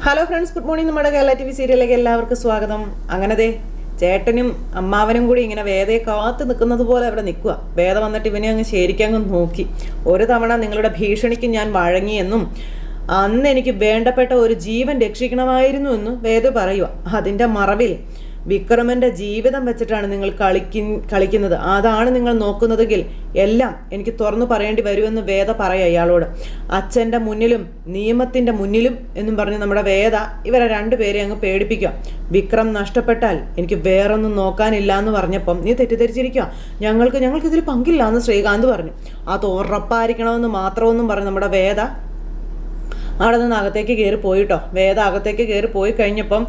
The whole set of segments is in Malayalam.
Hello friends, good morning. നമ്മുടെ കേരള TV സീരിയലിലേക്ക് എല്ലാവർക്കും സ്വാഗതം. അങ്ങനത്തെ ചേട്ടനും അമ്മാവനും കൂടി ഇങ്ങനെ വേദയെ കാത്തു നിൽക്കുന്നത് പോലെ അവിടെ നിൽക്കുക. വേദ വന്നിട്ട് ഇവനെ അങ്ങ് ശരിക്കങ്ങ് നോക്കി. ഒരു തവണ നിങ്ങളുടെ ഭീഷണിക്ക് ഞാൻ വഴങ്ങിയെന്നും അന്ന് എനിക്ക് വേണ്ടപ്പെട്ട ഒരു ജീവൻ രക്ഷിക്കണമായിരുന്നു എന്നും വേദ പറയുക. അതിൻ്റെ മറവിൽ വിക്രമൻ്റെ ജീവിതം വെച്ചിട്ടാണ് നിങ്ങൾ കളിക്കുന്നത്. അതാണ് നിങ്ങൾ നോക്കുന്നതെങ്കിൽ എല്ലാം എനിക്ക് തുറന്നു പറയേണ്ടി വരുമെന്ന് വേദ പറയാം ഇയാളോട്. അച്ഛൻ്റെ മുന്നിലും നിയമത്തിൻ്റെ മുന്നിലും എന്നും പറഞ്ഞ് നമ്മുടെ വേദ ഇവരെ രണ്ടുപേരെ അങ്ങ് പേടിപ്പിക്കുക. വിക്രം നഷ്ടപ്പെട്ടാൽ എനിക്ക് വേറൊന്നും നോക്കാനില്ല എന്ന് പറഞ്ഞപ്പം നീ തെറ്റിദ്ധരിച്ചിരിക്കുക. ഞങ്ങൾക്കിതിൽ പങ്കില്ല എന്ന് ശ്രീകാന്ത് പറഞ്ഞു. അത് ഉറപ്പായിരിക്കണമെന്ന് മാത്രമൊന്നും പറഞ്ഞു നമ്മുടെ വേദ അവിടെ നിന്ന് അകത്തേക്ക് കയറി പോയിട്ടോ. വേദ അകത്തേക്ക് കയറി പോയി കഴിഞ്ഞപ്പം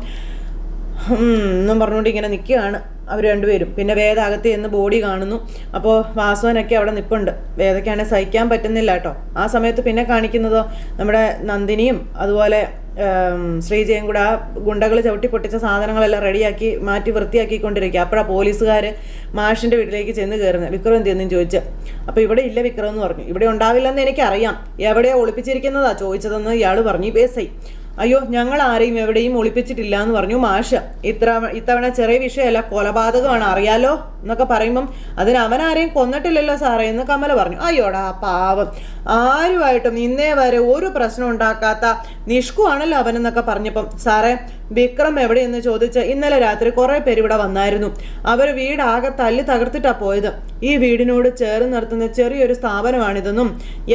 എന്നും പറഞ്ഞുകൊണ്ട് ഇങ്ങനെ നിൽക്കുകയാണ് അവർ രണ്ടുപേരും. പിന്നെ വേദ അകത്ത് ചെന്ന് ബോഡി കാണുന്നു. അപ്പോൾ വാസുവനൊക്കെ അവിടെ നിൽപ്പുണ്ട്. വേദയ്ക്കാണെങ്കിൽ സഹിക്കാൻ പറ്റുന്നില്ല കേട്ടോ. ആ സമയത്ത് പിന്നെ കാണിക്കുന്നതോ നമ്മുടെ നന്ദിനിയും അതുപോലെ ശ്രീജയും കൂടെ ആ ഗുണ്ടകൾ ചവിട്ടി പൊട്ടിച്ച സാധനങ്ങളെല്ലാം റെഡിയാക്കി മാറ്റി വൃത്തിയാക്കിക്കൊണ്ടിരിക്കുക. അപ്പോഴാണ് പോലീസുകാർ മാഷിൻ്റെ വീട്ടിലേക്ക് ചെന്ന് കയറുന്നത്. വിക്രം എന്തെന്നും ചോദിച്ചു. അപ്പോൾ ഇവിടെ ഇല്ല വിക്രം എന്ന് പറഞ്ഞു. ഇവിടെ ഉണ്ടാവില്ലെന്ന് എനിക്കറിയാം. എവിടെയാണ് ഒളിപ്പിച്ചിരിക്കുന്നതാ ചോദിച്ചതെന്ന് ഇയാൾ പറഞ്ഞു. ബേസായി അയ്യോ ഞങ്ങൾ ആരെയും എവിടെയും ഒളിപ്പിച്ചിട്ടില്ല എന്ന് പറഞ്ഞു മാഷ്. ഇത്തവണ ചെറിയ വിഷയമല്ല, കൊലപാതകമാണ് അറിയാലോ എന്നൊക്കെ പറയുമ്പം അതിന് അവൻ ആരെയും കൊന്നിട്ടില്ലല്ലോ സാറേ എന്ന് കമല പറഞ്ഞു. അയ്യോടാ പാവം, ആരുമായിട്ടും ഇന്നേ വരെ ഒരു പ്രശ്നം ഉണ്ടാക്കാത്ത നിഷ്കുവാണല്ലോ അവനെന്നൊക്കെ പറഞ്ഞപ്പം സാറേ വിക്രം എവിടെയെന്ന് ചോദിച്ച് ഇന്നലെ രാത്രി കുറേ പേര് ഇവിടെ വന്നായിരുന്നു. അവർ വീടാകെ തല്ലി തകർത്തിട്ടാ പോയത്. ഈ വീടിനോട് ചേർന്ന് നിർത്തുന്ന ചെറിയൊരു സ്ഥാപനമാണിതെന്നും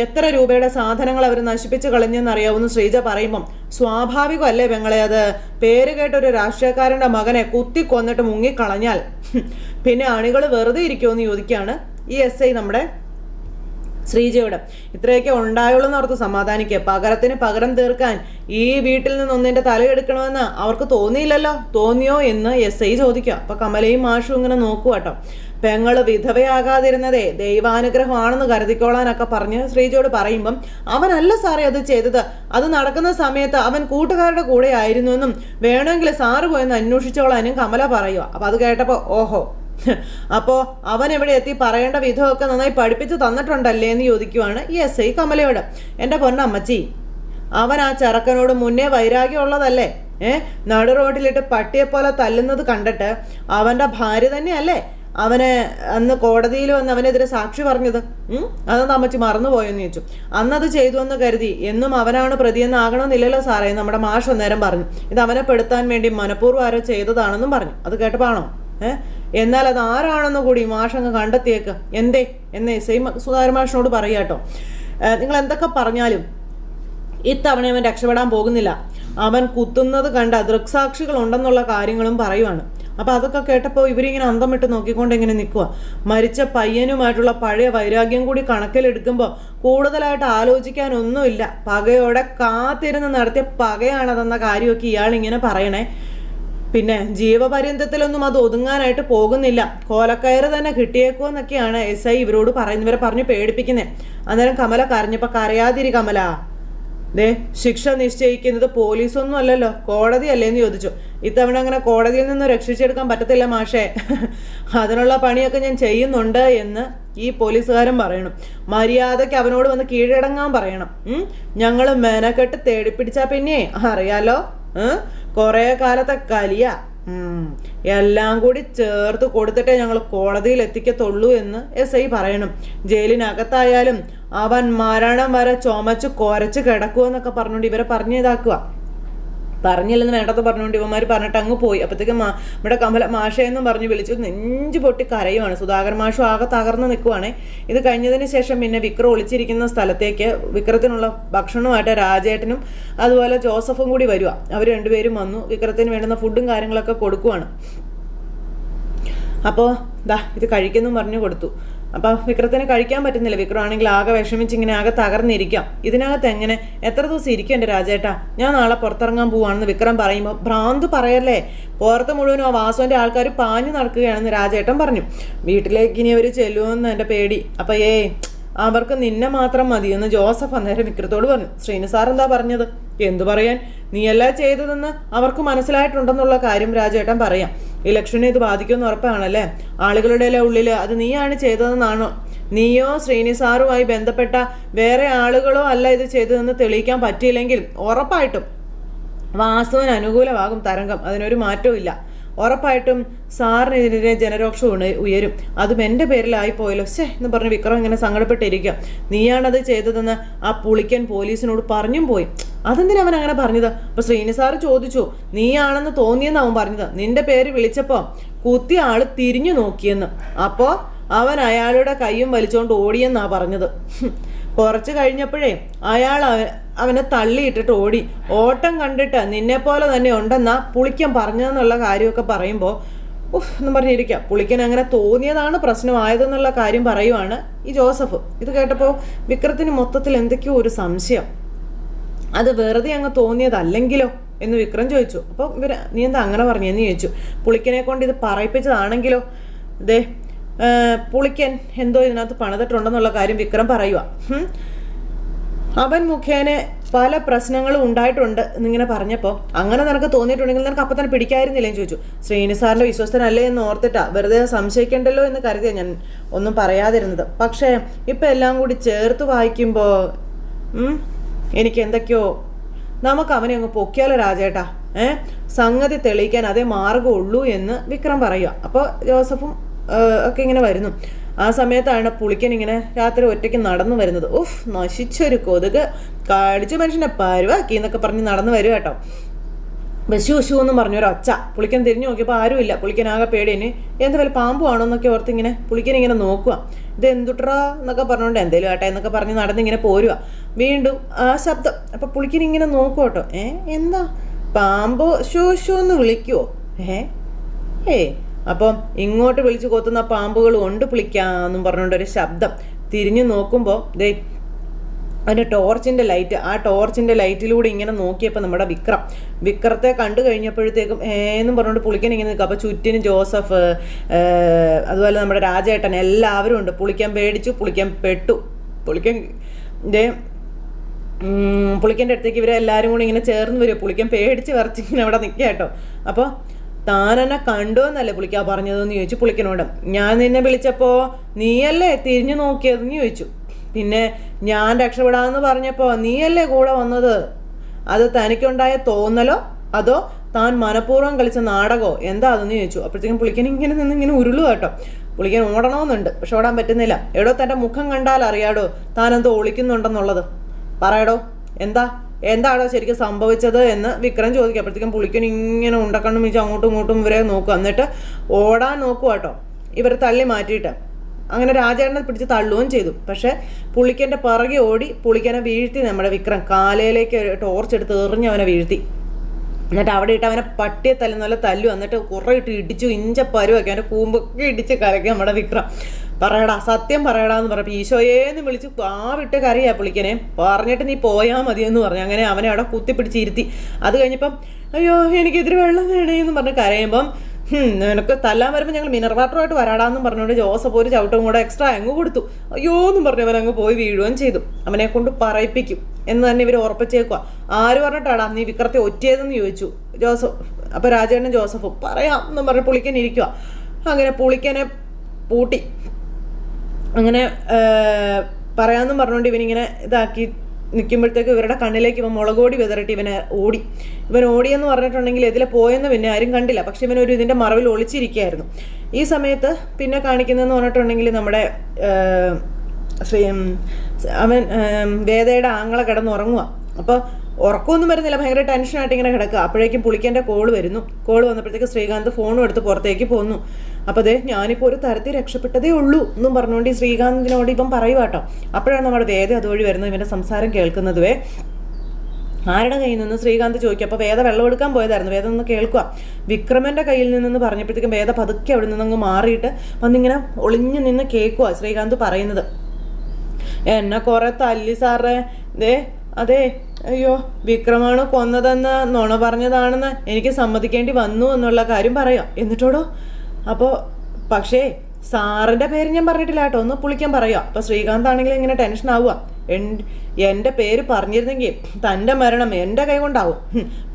എത്ര രൂപയുടെ സാധനങ്ങൾ അവർ നശിപ്പിച്ച് കളഞ്ഞെന്നറിയാവുന്ന ശ്രീജ പറയുമ്പം സ്വാഭാവികമല്ലേ പെങ്ങളെ, അത് പേര് കേട്ടൊരു രാഷ്ട്രീയക്കാരൻ്റെ മകനെ കുത്തിക്കൊന്നിട്ട് മുങ്ങിക്കളഞ്ഞാൽ പിന്നെ അണികൾ വെറുതെ ഇരിക്കുമെന്ന് ചോദിക്കുകയാണ് ഈ SI നമ്മുടെ ശ്രീജയോട്. ഇത്രയൊക്കെ ഉണ്ടായുള്ളൂ എന്നോർത്ത് സമാധാനിക്കുക. പകരത്തിന് പകരം തീർക്കാൻ ഈ വീട്ടിൽ നിന്നൊന്നിൻ്റെ തലയെടുക്കണമെന്ന് അവർക്ക് തോന്നിയില്ലല്ലോ. തോന്നിയോ എന്ന് SI ചോദിക്കുക. അപ്പോൾ കമലയും മാഷും ഇങ്ങനെ നോക്കുക കേട്ടോ. പെങ്ങൾ വിധവയാകാതിരുന്നതേ ദൈവാനുഗ്രഹമാണെന്ന് കരുതിക്കോളാനൊക്കെ പറഞ്ഞ് ശ്രീജയോട് പറയുമ്പം അവനല്ല സാറേ അത് ചെയ്തത്. അത് നടക്കുന്ന സമയത്ത് അവൻ കൂട്ടുകാരുടെ കൂടെ ആയിരുന്നുവെന്നും വേണമെങ്കിൽ സാറ് പോയെന്ന് അന്വേഷിച്ചോളാനും കമല പറയുക. അപ്പം അത് കേട്ടപ്പോൾ ഓഹോ, അപ്പോൾ അവൻ എവിടെ എത്തി പറയേണ്ട വിധമൊക്കെ നന്നായി പഠിപ്പിച്ച് തന്നിട്ടുണ്ടല്ലേ എന്ന് ചോദിക്കുവാണ് ഈ SI കമലയോട്. എൻ്റെ പൊന്നമ്മച്ചി, അവൻ ആ ചെറുക്കനോട് മുന്നേ വൈരാഗ്യമുള്ളതല്ലേ? നടു റോഡിലിട്ട് പട്ടിയെപ്പോലെ തല്ലുന്നത് കണ്ടിട്ട് അവൻ്റെ ഭാര്യ തന്നെയല്ലേ അവനെ അന്ന് കോടതിയിൽ വന്ന് അവനെതിരെ സാക്ഷി പറഞ്ഞത്? അതൊന്നും അമ്മച്ചി മറന്നുപോയെന്ന് ചോദിച്ചു. അന്നത് ചെയ്തു എന്ന് കരുതി എന്നും അവനാണ് പ്രതിയെന്ന് ആകണമെന്നില്ലല്ലോ സാറേ നമ്മുടെ മാഷ് അന്നേരം പറഞ്ഞു. ഇത് അവനെ പെടുത്താൻ വേണ്ടി മനഃപൂർവ്വം ആരോ ചെയ്തതാണെന്നും പറഞ്ഞു. അത് കേട്ടപ്പാണോ? എന്നാൽ അത് ആരാണെന്ന് കൂടി മാഷങ്ങ് കണ്ടെത്തിയേക്ക് എന്തേ എന്ന് SI സുധാകരൻ മാഷിനോട് പറയാട്ടോ. നിങ്ങൾ എന്തൊക്കെ പറഞ്ഞാലും ഇത്തവണ അവൻ രക്ഷപ്പെടാൻ പോകുന്നില്ല. അവൻ കുത്തുന്നത് കണ്ട ദൃക്സാക്ഷികൾ ഉണ്ടെന്നുള്ള കാര്യങ്ങളും പറയുവാണ്. അപ്പോൾ അതൊക്കെ കേട്ടപ്പോൾ ഇവരിങ്ങനെ അന്തം വിട്ട് നോക്കിക്കൊണ്ട് ഇങ്ങനെ നിൽക്കുക. മരിച്ച പയ്യനുമായിട്ടുള്ള പഴയ വൈരാഗ്യം കൂടി കണക്കിലെടുക്കുമ്പോൾ കൂടുതലായിട്ട് ആലോചിക്കാനൊന്നുമില്ല. പകയോടെ കാത്തിരുന്ന് നടത്തിയ പകയാണതെന്ന കാര്യമൊക്കെ ഇയാളിങ്ങനെ പറയണേ. പിന്നെ ജീവപര്യന്തത്തിലൊന്നും അത് ഒതുങ്ങാനായിട്ട് പോകുന്നില്ല. കോലക്കയറ് തന്നെ കിട്ടിയേക്കുമെന്നൊക്കെയാണ് SI ഇവരോട് ഇവരെ പറഞ്ഞ് പേടിപ്പിക്കുന്നത്. അന്നേരം കമല കരഞ്ഞപ്പോൾ കരയാതിരി കമല, ശിക്ഷ നിശ്ചയിക്കുന്നത് പോലീസൊന്നും അല്ലല്ലോ, കോടതിയല്ലേ എന്ന് ചോദിച്ചു. ഇത്തവണ അങ്ങനെ കോടതിയിൽ നിന്ന് രക്ഷിച്ചെടുക്കാൻ പറ്റത്തില്ല മാഷേ, അതിനുള്ള പണിയൊക്കെ ഞാൻ ചെയ്യുന്നുണ്ട് എന്ന് ഈ പോലീസുകാരൻ പറയണം. മര്യാദയ്ക്ക് അവനോട് വന്ന് കീഴടങ്ങാൻ പറയണം. ഞങ്ങൾ മെനക്കെട്ട് തേടിപ്പിടിച്ചാൽ പിന്നെ അറിയാലോ കുറേ കാലത്തെ കലിയ എല്ലാം കൂടി ചേർത്ത് കൊടുത്തിട്ടേ ഞങ്ങൾ കോടതിയിൽ എത്തിക്കത്തുള്ളൂ എന്ന് SI പറയണം. ജയിലിനകത്തായാലും അവൻ മരണം വരെ ചുമച്ച് കുരച്ച് കിടക്കുമെന്നൊക്കെ പറഞ്ഞുകൊണ്ട് ഇവരെ പറഞ്ഞിതാക്കുക. പറഞ്ഞില്ലെന്ന് വേണ്ടത് പറഞ്ഞുകൊണ്ട് ഇവന്മാർ പറഞ്ഞിട്ട് അങ്ങ് പോയി. അപ്പോഴത്തേക്കും ഇവിടെ കമല മാഷയെന്നും പറഞ്ഞ് വിളിച്ചു നെഞ്ചു പൊട്ടി കരയുവാണ്. സുധാകരൻ മാഷും ആകെ തകർന്ന് നിൽക്കുവാണ്. ഇത് കഴിഞ്ഞതിന് ശേഷം പിന്നെ വിക്രം ഒളിച്ചിരിക്കുന്ന സ്ഥലത്തേക്ക് വിക്രത്തിനുള്ള ഭക്ഷണമായിട്ട് രാജേട്ടനും അതുപോലെ ജോസഫും കൂടി വരിക. അവർ രണ്ടുപേരും വന്നു. വിക്രത്തിന് വേണ്ടുന്ന ഫുഡും കാര്യങ്ങളൊക്കെ കൊടുക്കുവാണ്. അപ്പോൾ ഇത് കഴിക്കുന്നു പറഞ്ഞു കൊടുത്തു. അപ്പോൾ വിക്രത്തിന് കഴിക്കാൻ പറ്റുന്നില്ല. വിക്രം ആണെങ്കിൽ ആകെ വിഷമിച്ച് ഇങ്ങനെ ആകെ തകർന്നിരിക്കാം. ഇതിനകത്ത് എങ്ങനെ എത്ര ദിവസം ഇരിക്കും എൻ്റെ രാജേട്ടാ? ഞാൻ നാളെ പുറത്തിറങ്ങാൻ പോവാണെന്ന് വിക്രം പറയുമ്പോൾ ഭ്രാന്ത് പറയല്ലേ, പുറത്ത് മുഴുവനും ആ വാസുവിൻ്റെ ആൾക്കാർ പാഞ്ഞു നടക്കുകയാണെന്ന് രാജേട്ടൻ പറഞ്ഞു. വീട്ടിലേക്ക് ഇനി അവർ ചെല്ലുമെന്ന് എൻ്റെ പേടി. അപ്പം അവർക്ക് നിന്നെ മാത്രം മതിയെന്ന് ജോസഫ് അന്നേരം വിക്രത്തോട് പറഞ്ഞു. ശ്രീനി സാർ എന്താ പറഞ്ഞത്? എന്തു പറയാൻ, നീയല്ല ചെയ്തതെന്ന് അവർക്ക് മനസ്സിലായിട്ടുണ്ടെന്നുള്ള കാര്യം രാജേട്ടൻ പറയാം. ഇലക്ഷനെ ഇത് ബാധിക്കുമെന്ന് ഉറപ്പാണല്ലേ? ആളുകളുടെ ഉള്ളിൽ അത് നീയാണ് ചെയ്തതെന്നാണോ? നീയോ ശ്രീനി സാറുമായി ബന്ധപ്പെട്ട വേറെ ആളുകളോ അല്ല ഇത് ചെയ്തതെന്ന് തെളിയിക്കാൻ പറ്റിയില്ലെങ്കിൽ ഉറപ്പായിട്ടും വാസുവിന് അനുകൂലമാകും തരംഗം, അതിനൊരു മാറ്റവും ഇല്ല. ഉറപ്പായിട്ടും സാറിന് ഇതിനെതിരെ ജനരോക്ഷം ഉയരും. അതും എൻ്റെ പേരിലായിപ്പോയല്ലോ എന്ന് പറഞ്ഞ് വിക്രം ഇങ്ങനെ സങ്കടപ്പെട്ടിരിക്കുക. നീയാണത് ചെയ്തതെന്ന് ആ പുളിക്കൻ പോലീസിനോട് പറഞ്ഞും പോയി. അതെന്തിനാ അവൻ അങ്ങനെ പറഞ്ഞത്? അപ്പോൾ ശ്രീനി സാറ് ചോദിച്ചു, നീയാണെന്ന് തോന്നിയെന്ന് അവൻ പറഞ്ഞത്. നിന്റെ പേര് വിളിച്ചപ്പോൾ കുത്തിയ ആള് തിരിഞ്ഞു നോക്കിയെന്ന്. അപ്പോൾ അവൻ അയാളുടെ കൈയും വലിച്ചുകൊണ്ട് ഓടിയെന്നാ പറഞ്ഞത്. കുറച്ച് കഴിഞ്ഞപ്പോഴേ അയാൾ അവനെ തള്ളിയിട്ടിട്ട് ഓടി. ഓട്ടം കണ്ടിട്ട് നിന്നെപ്പോലെ തന്നെ ഉണ്ടെന്നാ പുളിക്കൻ പറഞ്ഞതെന്നുള്ള കാര്യമൊക്കെ പറയുമ്പോൾ എന്ന് പറഞ്ഞിരിക്കുക. പുളിക്കൻ അങ്ങനെ തോന്നിയതാണ് പ്രശ്നമായതെന്നുള്ള കാര്യം പറയുവാണ് ഈ ജോസഫ്. ഇത് കേട്ടപ്പോൾ വിക്രത്തിന് മൊത്തത്തിൽ എന്തൊക്കെയോ ഒരു സംശയം. അത് വെറുതെ അങ്ങ് തോന്നിയതല്ലെങ്കിലോ എന്ന് വിക്രം ചോദിച്ചു. അപ്പോൾ നീ എന്താ അങ്ങനെ പറഞ്ഞെന്ന് ചോദിച്ചു. പുളിക്കനെ കൊണ്ട് ഇത് പറയിപ്പിച്ചതാണെങ്കിലോ? ദേ പുളിക്കൻ എന്തോ ഇതിനകത്ത് പണിതിട്ടുണ്ടെന്നുള്ള കാര്യം വിക്രം പറയുക. അവൻ മുഖേന പല പ്രശ്നങ്ങളും ഉണ്ടായിട്ടുണ്ട് എന്നിങ്ങനെ പറഞ്ഞപ്പോൾ അങ്ങനെ നിനക്ക് തോന്നിയിട്ടുണ്ടെങ്കിൽ നിനക്ക് അപ്പം തന്നെ പിടിക്കായിരുന്നില്ലേന്ന് ചോദിച്ചു. ശ്രീനി സാറിൻ്റെ വിശ്വസ്തനല്ലേ എന്ന് ഓർത്തിട്ടാ, വെറുതെ സംശയിക്കണ്ടല്ലോ എന്ന് കരുതിയാണ് ഞാൻ ഒന്നും പറയാതിരുന്നത്. പക്ഷേ ഇപ്പം എല്ലാം കൂടി ചേർത്ത് വായിക്കുമ്പോൾ എനിക്ക് എന്തൊക്കെയോ, നമുക്ക് അവനെ അങ്ങ് പൊക്കിയാലോ രാജേട്ടാ, സംഗതി തെളിയിക്കാൻ അതേ മാർഗമുള്ളൂ എന്ന് വിക്രം പറയുക. അപ്പോൾ ജോസഫും ഒക്കെ ഇങ്ങനെ വരുന്നു. ആ സമയത്താണ് പുളിക്കൻ ഇങ്ങനെ രാത്രി ഒറ്റയ്ക്ക് നടന്നു വരുന്നത്. നശിച്ചൊരു കൊതുക് കടിച്ച മനുഷ്യനെ പരുവാക്കി എന്നൊക്കെ പറഞ്ഞ് നടന്നു വരും കേട്ടോ. ബശു ബശു എന്നും പറഞ്ഞൊരു ഒച്ച. പുളിക്കൻ തിരിഞ്ഞു നോക്കിയപ്പോൾ ആരുമില്ല. പുളിക്കൻ ആകെ പേടിന് എന്താ വല്ല പാമ്പുവാണോ എന്നൊക്കെ ഓർത്ത് ഇങ്ങനെ പുളിക്കൻ ഇങ്ങനെ നോക്കുക. ഇത് എന്തുട്രാ എന്നൊക്കെ പറഞ്ഞുകൊണ്ട് എന്തേലും ആട്ടെ എന്നൊക്കെ പറഞ്ഞ് നടന്നിങ്ങനെ പോരുക. വീണ്ടും ആ ശബ്ദം. അപ്പം പുളിക്കൻ ഇങ്ങനെ നോക്കുക കേട്ടോ. എന്താ പാമ്പോ ഷൂ ഷൂ എന്ന് വിളിക്കുവോ? അപ്പം ഇങ്ങോട്ട് വിളിച്ച് കൊത്തുന്ന പാമ്പുകൾ കൊണ്ട് പുളിക്കാന്നും പറഞ്ഞുകൊണ്ടൊരു ശബ്ദം. തിരിഞ്ഞു നോക്കുമ്പോൾ ദേ അതിൻ്റെ ടോർച്ചിൻ്റെ ലൈറ്റ്, ആ ടോർച്ചിൻ്റെ ലൈറ്റിലൂടെ ഇങ്ങനെ നോക്കിയപ്പോൾ നമ്മുടെ വിക്രത്തെ കണ്ടു കഴിഞ്ഞപ്പോഴത്തേക്കും എന്നും പറഞ്ഞുകൊണ്ട് പുളിക്കൻ ഇങ്ങനെ നിൽക്കുക. അപ്പോൾ ചുറ്റിനും ജോസഫ്, അതുപോലെ നമ്മുടെ രാജേട്ടൻ എല്ലാവരും ഉണ്ട്. പുളിക്കാൻ പേടിച്ചു, പുളിക്കാൻ പെട്ടു. പുളിക്കൻ്റെ അടുത്തേക്ക് ഇവരെല്ലാവരും കൂടി ഇങ്ങനെ ചേർന്ന് വരും. പുളിക്കാൻ പേടിച്ച് വിറച്ചിങ്ങനെ അവിടെ നിൽക്കുക കേട്ടോ. അപ്പോൾ താനെന്നെ കണ്ടു എന്നല്ലേ പുളിക്കാ പറഞ്ഞതെന്ന് ചോദിച്ചു പുളിക്കനോട്. ഞാൻ നിന്നെ വിളിച്ചപ്പോൾ നീയല്ലേ തിരിഞ്ഞു നോക്കിയതെന്ന് ചോദിച്ചു. പിന്നെ ഞാൻ രക്ഷപ്പെടാമെന്ന് പറഞ്ഞപ്പോൾ നീയല്ലേ കൂടെ വന്നത്? അത് തനിക്കുണ്ടായ തോന്നലോ അതോ താൻ മനഃപൂർവ്വം കളിച്ച നാടകമോ എന്താ അതെന്ന് ചോദിച്ചു. അപ്പോഴത്തേക്കും പുളിക്കൻ ഇങ്ങനെ നിന്ന് ഇങ്ങനെ ഉരുളു കേട്ടോ. പുളിക്കൻ ഓടണമെന്നുണ്ട്, പക്ഷെ ഓടാൻ പറ്റുന്നില്ല. എടോ തൻ്റെ മുഖം കണ്ടാൽ അറിയാടോ താൻ എന്തോ ഒളിക്കുന്നുണ്ടെന്നുള്ളത്. പറയടോ, എന്താണോ ശരിക്കും സംഭവിച്ചത് എന്ന് വിക്രം ചോദിക്കുക. അപ്പോഴത്തേക്കും പുളിക്കൻ ഇങ്ങനെ ഉണ്ടക്കണ്ണും വെച്ച് അങ്ങോട്ടും ഇങ്ങോട്ടും ഇവരെ നോക്കുക. എന്നിട്ട് ഓടാൻ നോക്കുക കേട്ടോ, ഇവരെ തള്ളി മാറ്റിയിട്ട്. അങ്ങനെ രാജേട്ടനെ പിടിച്ച് തള്ളുകയും ചെയ്തു. പക്ഷേ പുളിക്കൻ്റെ പിറകെ ഓടി പുളിക്കനെ വീഴ്ത്തി നമ്മുടെ വിക്രം. കാലയിലേക്ക് ടോർച്ച് എടുത്ത് എറിഞ്ഞ് അവനെ വീഴ്ത്തി. എന്നിട്ട് അവിടെ ഇട്ട് അവനെ പട്ടിയെ തല്ലുന്ന തല്ലു. എന്നിട്ട് കുറേ ഇട്ട് ഇടിച്ചു, ഇഞ്ചപ്പരുവൊക്കെ അവൻ്റെ കൂമ്പൊക്കെ ഇടിച്ച് കരയ്ക്കുക നമ്മുടെ വിക്രം. പറയടാ, സത്യം പറയടാ എന്ന് പറഞ്ഞപ്പോൾ ഈശോയേന്ന് വിളിച്ച് വിട്ട് കരയാ പുളിക്കനെ. പറഞ്ഞിട്ട് നീ പോയാൽ മതിയെന്ന് പറഞ്ഞു. അങ്ങനെ അവനെ അവിടെ കുത്തിപ്പിടിച്ചിരുത്തി. അത് കഴിഞ്ഞപ്പം അയ്യോ എനിക്കിതിരി വെള്ളം വേണേ എന്ന് പറഞ്ഞ് കരയുമ്പം നിനക്ക് തല്ലാൻ വരുമ്പോൾ ഞങ്ങൾ മിനറൽ വാട്ടറുമായിട്ട് വരാടാന്നും പറഞ്ഞുകൊണ്ട് ജോസഫ് ഒരു ചവിട്ടും കൂടെ എക്സ്ട്രാ അങ്ങ് കൊടുത്തു. അയ്യോ എന്നും പറഞ്ഞ് അവൻ അങ്ങ് പോയി വീഴുകയും ചെയ്തു. അവനെ കൊണ്ട് പറയിപ്പിക്കും എന്ന് തന്നെ ഇവർ ഉറപ്പിച്ചേക്കുക. ആര് പറഞ്ഞിട്ടാടാ നീ വിക്രത്തെ ഒറ്റിയതെന്ന് ചോദിച്ചു ജോസഫ്. അപ്പോൾ രാജേട്ടനും ജോസഫും പറയാം എന്നും പറഞ്ഞ് പുളിക്കൻ ഇരിക്കുക. അങ്ങനെ പുളിക്കനെ പൂട്ടി. അങ്ങനെ പറയാമെന്നും പറഞ്ഞുകൊണ്ട് ഇവനിങ്ങനെ ഇതാക്കി നിൽക്കുമ്പോഴത്തേക്ക് ഇവരുടെ കണ്ണിലേക്ക് ഇവൻ മുളകോടി വിതറിട്ട് ഇവൻ ഓടിയെന്ന് പറഞ്ഞിട്ടുണ്ടെങ്കിൽ ഇതിലെ പോയെന്ന് പിന്നെ ആരും കണ്ടില്ല. പക്ഷെ ഇവനൊരു ഇതിൻ്റെ മറവിൽ ഒളിച്ചിരിക്കുകയായിരുന്നു. ഈ സമയത്ത് പിന്നെ കാണിക്കുന്നതെന്ന് പറഞ്ഞിട്ടുണ്ടെങ്കിൽ നമ്മുടെ അവൻ വേദയുടെ ആങ്ങളെ കിടന്നുറങ്ങുക. അപ്പോൾ ഉറക്കമൊന്നും വരുന്നില്ല, ഭയങ്കര ടെൻഷനായിട്ട് ഇങ്ങനെ കിടക്കുക. അപ്പോഴേക്കും പുളിക്കൻ്റെ കോള് വന്നപ്പോഴത്തേക്ക് ശ്രീകാന്ത് ഫോണും എടുത്ത് പുറത്തേക്ക് പോന്നു. അപ്പോൾ ഞാനിപ്പോൾ ഒരു തരത്തിൽ രക്ഷപ്പെട്ടതേ ഉള്ളൂ എന്നും പറഞ്ഞുകൊണ്ട് ഈ ശ്രീകാന്തിനോട് ഇപ്പം പറയുക കേട്ടോ. അപ്പോഴാണ് നമ്മുടെ വേദ അതുവഴി വരുന്നത്. ഇവൻ്റെ സംസാരം കേൾക്കുന്നതുവേ ആരുടെ കയ്യിൽ നിന്ന് ശ്രീകാന്ത് ചോദിക്കും. അപ്പോൾ വേദ വെള്ളം എടുക്കാൻ പോയതായിരുന്നു. വേദ ഒന്ന് കേൾക്കുക. വിക്രമൻ്റെ കയ്യിൽ നിന്നെന്ന് പറഞ്ഞപ്പോഴത്തേക്കും വേദ പതുക്കെ അവിടെ നിന്നങ്ങ് മാറിയിട്ട് വന്നിങ്ങനെ ഒളിഞ്ഞു നിന്ന് കേൾക്കുക ശ്രീകാന്ത് പറയുന്നത്. എന്നെ കുറേ തല്ലി സാറേ, അതെ അയ്യോ വിക്രമാണ് കൊന്നതെന്ന് നുണ പറഞ്ഞതാണെന്ന് എനിക്ക് സമ്മതിക്കേണ്ടി വന്നു എന്നുള്ള കാര്യം പറയാം. എന്നിട്ടോടോ അപ്പോൾ പക്ഷേ സാറിൻ്റെ പേര് ഞാൻ പറഞ്ഞിട്ടില്ല കേട്ടോ, ഒന്ന് പുളിക്കാൻ പറയുക. അപ്പോൾ ശ്രീകാന്ത് ആണെങ്കിൽ ഇങ്ങനെ ടെൻഷൻ ആവുക. എൻ്റെ പേര് പറഞ്ഞിരുന്നെങ്കിൽ തൻ്റെ മരണം എൻ്റെ കൈ കൊണ്ടാവും.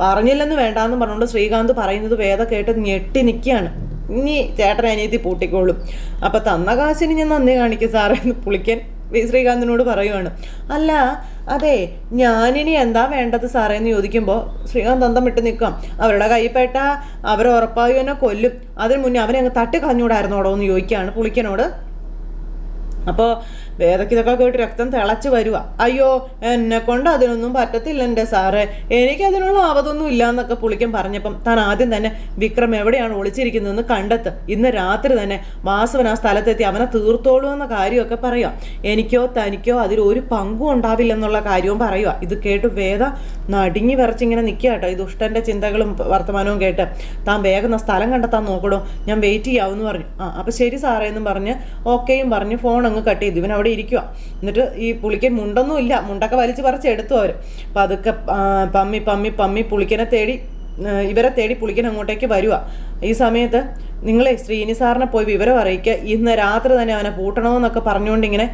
പറഞ്ഞില്ലെന്ന് വേണ്ടാന്ന് പറഞ്ഞുകൊണ്ട് ശ്രീകാന്ത് പറയുന്നത് വേദ കേട്ട് ഞെട്ടി നിൽക്കുകയാണ്. ഇനി ചേട്ടൻ അനിയത്തി പൂട്ടിക്കോളും. അപ്പം തന്ന കാശിന് ഞാൻ നന്ദി കാണിക്കും സാറേ എന്ന് പുളിക്കൻ ശ്രീകാന്തിനോട് പറയുവാണ്. അല്ല അതെ, ഞാനിനി എന്താ വേണ്ടത് സാറേ എന്ന് ചോദിക്കുമ്പോൾ ശ്രീകാന്ത് അന്തം വിട്ട് നിൽക്കാം. അവരുടെ കൈപ്പെട്ട അവർ ഉറപ്പായും എന്നെ കൊല്ലും, അതിന് മുന്നേ അവനെ അങ്ങ് തട്ടി കളഞ്ഞൂടായിരുന്നോടോ എന്ന് ചോദിക്കുകയാണ് പുളിക്കനോട്. അപ്പോൾ വേദയ്ക്ക് ഇതൊക്കെ കേട്ട് രക്തം തിളച്ച് വരുക. അയ്യോ എന്നെ കൊണ്ട് അതിനൊന്നും പറ്റത്തില്ല എൻ്റെ സാറേ, എനിക്കതിനുള്ള ആവതൊന്നും ഇല്ല എന്നൊക്കെ പുളിക്കൻ പറഞ്ഞപ്പം താൻ ആദ്യം തന്നെ വിക്രം എവിടെയാണ് ഒളിച്ചിരിക്കുന്നതെന്ന് കണ്ടെത്ത്, ഇന്ന് രാത്രി തന്നെ വാസവൻ ആ സ്ഥലത്തെത്തി അവനെ തീർത്തോളൂ എന്ന കാര്യമൊക്കെ പറയുക. എനിക്കോ തനിക്കോ അതിലൊരു പങ്കും ഉണ്ടാവില്ലെന്നുള്ള കാര്യവും പറയുക. ഇത് കേട്ട് വേദ നടുങ്ങി വിറച്ചിങ്ങനെ നിൽക്കുക കേട്ടോ. ഈ ദുഷ്ടൻ്റെ ചിന്തകളും വർത്തമാനവും കേട്ട് താൻ വേഗം സ്ഥലം കണ്ടെത്താൻ നോക്കണോ, ഞാൻ വെയിറ്റ് ചെയ്യാമെന്ന് പറഞ്ഞു. അപ്പം ശരി സാറേ എന്നും പറഞ്ഞ് ഓക്കെയും പറഞ്ഞ് ഫോൺ അങ്ങ് കട്ട് ചെയ്തു. ഇവൻ അവിടെ ഇരിക്കുക. എന്നിട്ട് ഈ പുളിക്കൻ മുണ്ടൊന്നും ഇല്ല, മുണ്ടൊക്കെ വലിച്ചു പറിച്ച് എടുത്തു അവർ. അപ്പം അതൊക്കെ പമ്മി പമ്മി പമ്മി പുളിക്കനെ തേടി ഇവരെ തേടി പുളിക്കൻ അങ്ങോട്ടേക്ക് വരിക. ഈ സമയത്ത് നിങ്ങളെ ശ്രീനി സാറിനെ പോയി വിവരം അറിയിക്കുക, ഇന്ന് രാത്രി തന്നെ അവനെ പൂട്ടണമെന്നൊക്കെ പറഞ്ഞുകൊണ്ട് ഇങ്ങനെ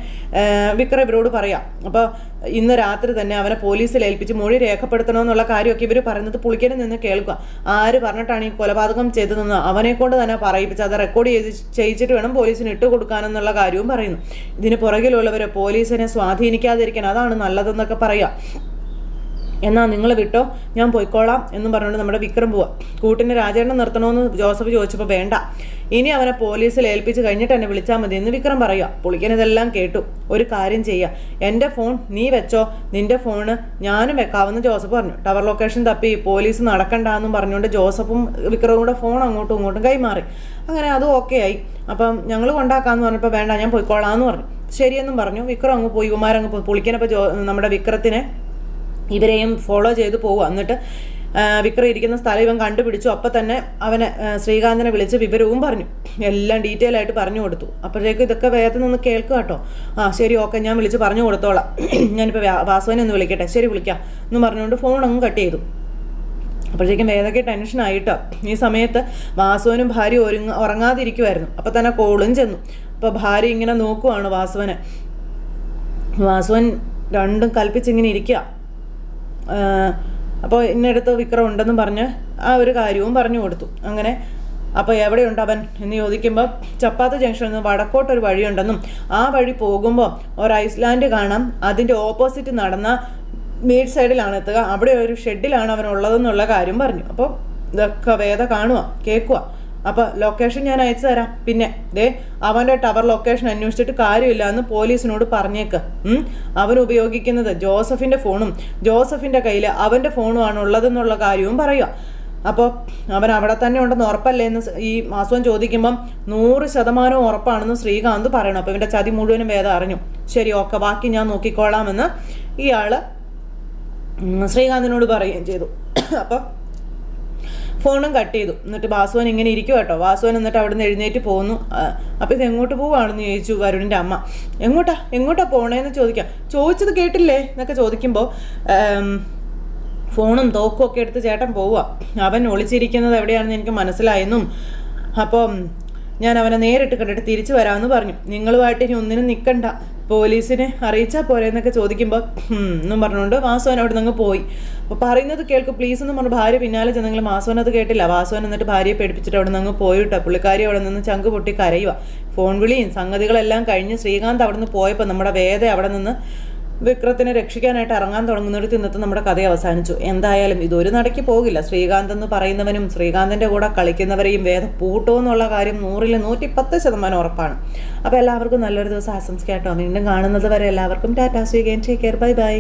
വിക്രം ഇവരോട് പറയാം. അപ്പോൾ ഇന്ന് രാത്രി തന്നെ അവനെ പോലീസിൽ ഏൽപ്പിച്ച് മൊഴി രേഖപ്പെടുത്തണമെന്നുള്ള കാര്യമൊക്കെ ഇവർ പറയുന്നത് പുളിക്കനിൽ നിന്ന് കേൾക്കുക. ആര് പറഞ്ഞിട്ടാണ് ഈ കൊലപാതകം ചെയ്തതെന്ന് അവനെ കൊണ്ട് തന്നെ പറയിപ്പിച്ച് അത് റെക്കോർഡ് ചെയ്യിച്ചിട്ട് വേണം പോലീസിന് ഇട്ട് കൊടുക്കാനെന്നുള്ള കാര്യവും പറയുന്നു. ഇതിന് പുറകിലുള്ളവരെ പോലീസിനെ സ്വാധീനിക്കാതിരിക്കാൻ അതാണ് നല്ലതെന്നൊക്കെ പറയാം. എന്നാൽ നിങ്ങൾ വിട്ടോ, ഞാൻ പോയിക്കോളാം എന്നും പറഞ്ഞുകൊണ്ട് നമ്മുടെ വിക്രം പോവാം. കൂട്ടിന് രാജേണ്ണൻ നിർത്തണമെന്ന് ജോസഫ് ചോദിച്ചപ്പോൾ വേണ്ട, ഇനി അവനെ പോലീസിൽ ഏൽപ്പിച്ച് കഴിഞ്ഞിട്ട് എന്നെ വിളിച്ചാൽ മതി എന്ന് വിക്രം പറയുക. പുളിക്കൻ ഇതെല്ലാം കേട്ടു. ഒരു കാര്യം ചെയ്യുക, എൻ്റെ ഫോൺ നീ വെച്ചോ, നിൻ്റെ ഫോണ് ഞാനും വെക്കാമെന്ന് ജോസഫ് പറഞ്ഞു. ടവർ ലൊക്കേഷൻ തപ്പി പോലീസ് നടക്കണ്ടെന്നും പറഞ്ഞുകൊണ്ട് ജോസഫും വിക്രവും കൂടെ ഫോൺ അങ്ങോട്ടും ഇങ്ങോട്ടും കൈമാറി. അങ്ങനെ അതും ഓക്കെ ആയി. അപ്പം ഞങ്ങൾ കൊണ്ടാക്കാമെന്ന് പറഞ്ഞപ്പോൾ വേണ്ട, ഞാൻ പോയിക്കോളാമെന്ന് പറഞ്ഞു. ശരിയെന്നും പറഞ്ഞു. വിക്രം അങ്ങ് പോയി, കുമാരങ്ങ് പോയി. പുളിക്കനപ്പോൾ നമ്മുടെ വിക്രത്തിനെ ഇവരെയും ഫോളോ ചെയ്ത് പോവുക. എന്നിട്ട് വിക്രം ഇരിക്കുന്ന സ്ഥലം ഇവൻ കണ്ടുപിടിച്ചു. അപ്പം തന്നെ അവനെ ശ്രീകാന്തിനെ വിളിച്ച് വിവരവും പറഞ്ഞു, എല്ലാം ഡീറ്റെയിൽ ആയിട്ട് പറഞ്ഞു കൊടുത്തു. അപ്പോഴേക്കും ഇതൊക്കെ വേഗത്തിൽ നിന്ന് കേൾക്കുക കേട്ടോ. ശരി ഓക്കെ, ഞാൻ വിളിച്ച് പറഞ്ഞു കൊടുത്തോളാം, ഞാനിപ്പോൾ വാസുവിനെ ഒന്ന് വിളിക്കട്ടെ. ശരി വിളിക്കാം എന്ന് പറഞ്ഞുകൊണ്ട് ഫോൺ അങ്ങ് കട്ട് ചെയ്തു. അപ്പോഴത്തേക്കും വേദയ്ക്ക് ടെൻഷനായിട്ടോ. ഈ സമയത്ത് വാസുവിനും ഭാര്യ ഉറങ്ങാതിരിക്കുമായിരുന്നു. അപ്പം തന്നെ കോളും ചെന്നു. അപ്പോൾ ഭാര്യ ഇങ്ങനെ നോക്കുവാണ് വാസുവിനെ. വാസുവൻ രണ്ടും കൽപ്പിച്ചിങ്ങനെ ഇരിക്കുക. അപ്പോൾ ഇന്നടുത്ത് വിക്രം ഉണ്ടെന്നും പറഞ്ഞ് ആ ഒരു കാര്യവും പറഞ്ഞു കൊടുത്തു. അങ്ങനെ അപ്പോൾ എവിടെയുണ്ട് അവൻ എന്ന് ചോദിക്കുമ്പോൾ ചപ്പാത്ത് ജംഗ്ഷനിൽ നിന്ന് വടക്കോട്ടൊരു വഴിയുണ്ടെന്നും ആ വഴി പോകുമ്പോൾ ഒരു ഐസ്ലാൻഡ് കാണാം, അതിൻ്റെ ഓപ്പോസിറ്റ് നടന്ന മീഡ് സൈഡിലാണ് എത്തുക, അവിടെ ഒരു ഷെഡിലാണ് അവൻ ഉള്ളതെന്നുള്ള കാര്യം പറഞ്ഞു. അപ്പോൾ ഇതൊക്കെ വേദ കാണുക കേൾക്കുക. അപ്പോൾ ലൊക്കേഷൻ ഞാൻ അയച്ചു തരാം. പിന്നെ അവൻ്റെ ടവർ ലൊക്കേഷൻ അന്വേഷിച്ചിട്ട് കാര്യമില്ല എന്ന് പോലീസിനോട് പറഞ്ഞേക്ക്. അവൻ ഉപയോഗിക്കുന്നത് ജോസഫിൻ്റെ ഫോണും ജോസഫിൻ്റെ കയ്യിൽ അവൻ്റെ ഫോണുമാണ് ഉള്ളതെന്നുള്ള കാര്യവും പറയുക. അപ്പോൾ അവൻ അവിടെ തന്നെ ഉണ്ടെന്ന് ഉറപ്പല്ലേ എന്ന് ഈ മാസവും ചോദിക്കുമ്പം 100% ഉറപ്പാണെന്ന് ശ്രീകാന്ത് പറയണം. അപ്പോൾ ഇവൻ്റെ ചതി മുഴുവനും വേദം അറിഞ്ഞു. ശരി ഓക്കെ, ബാക്കി ഞാൻ നോക്കിക്കോളാമെന്ന് ഇയാൾ ശ്രീകാന്തിനോട് പറയുകയും ചെയ്തു. അപ്പോൾ ഫോണും കട്ട് ചെയ്തു. എന്നിട്ട് വാസുവൻ ഇങ്ങനെ ഇരിക്കും കേട്ടോ. വാസുവൻ എന്നിട്ട് അവിടെ നിന്ന് എഴുന്നേറ്റ് പോകുന്നു. അപ്പോൾ ഇത് എങ്ങോട്ട് പോവുകയാണെന്ന് ചോദിച്ചു വരുണിൻ്റെ അമ്മ. എങ്ങോട്ടാ പോണേന്ന് ചോദിച്ചത് കേട്ടില്ലേ എന്നൊക്കെ ചോദിക്കുമ്പോൾ ഫോണും തോക്കും ഒക്കെ എടുത്ത് ചേട്ടൻ പോവുക. അവൻ ഒളിച്ചിരിക്കുന്നത് എവിടെയാണെന്ന് എനിക്ക് മനസ്സിലായെന്നും അപ്പം ഞാൻ അവനെ നേരിട്ട് കണ്ടിട്ട് തിരിച്ചു വരാമെന്ന് പറഞ്ഞു. നിങ്ങളുമായിട്ട് ഇനി ഒന്നിനും നിൽക്കണ്ട, പോലീസിനെ അറിയിച്ചാൽ പോരെ എന്നൊക്കെ ചോദിക്കുമ്പോൾ എന്നും പറഞ്ഞുകൊണ്ട് വാസുവൻ അവിടെ നിന്ന് പോയി. അപ്പോൾ പറയുന്നത് കേൾക്ക് പ്ലീസ് എന്ന് പറഞ്ഞു ഭാര്യ പിന്നാലെ ചെന്നെങ്കിലും വാസുവൻ അത് കേട്ടില്ല. വാസുവൻ എന്നിട്ട് ഭാര്യയെ പേടിപ്പിച്ചിട്ട് അവിടെ നിന്ന് പോയിട്ടോ. പുള്ളിക്കാരി അവിടെ നിന്ന് ചങ്ക് പൊട്ടി കരയുക. ഫോൺ വിളിയും സംഗതികളെല്ലാം കഴിഞ്ഞ് ശ്രീകാന്ത് അവിടെ നിന്ന് പോയപ്പോൾ നമ്മുടെ വേദ അവിടെ നിന്ന് വിക്രത്തിനെ രക്ഷിക്കാനായിട്ട് ഇറങ്ങാൻ തുടങ്ങുന്നിടത്ത് ഇന്നത്തെ നമ്മുടെ കഥ അവസാനിച്ചു. എന്തായാലും ഇതൊരു നടക്ക് പോകില്ല. ശ്രീകാന്ത് എന്ന് പറയുന്നവനും ശ്രീകാന്തിൻ്റെ കൂടെ കളിക്കുന്നവരെയും വേദ പൂട്ടുമെന്നുള്ള കാര്യം 100% ഉറപ്പാണ്. അപ്പോൾ എല്ലാവർക്കും നല്ലൊരു ദിവസം ആശംസിക്കാട്ടോ. വീണ്ടും കാണുന്നത് വരെ എല്ലാവർക്കും ടാറ്റാ, see again, take care, bye by.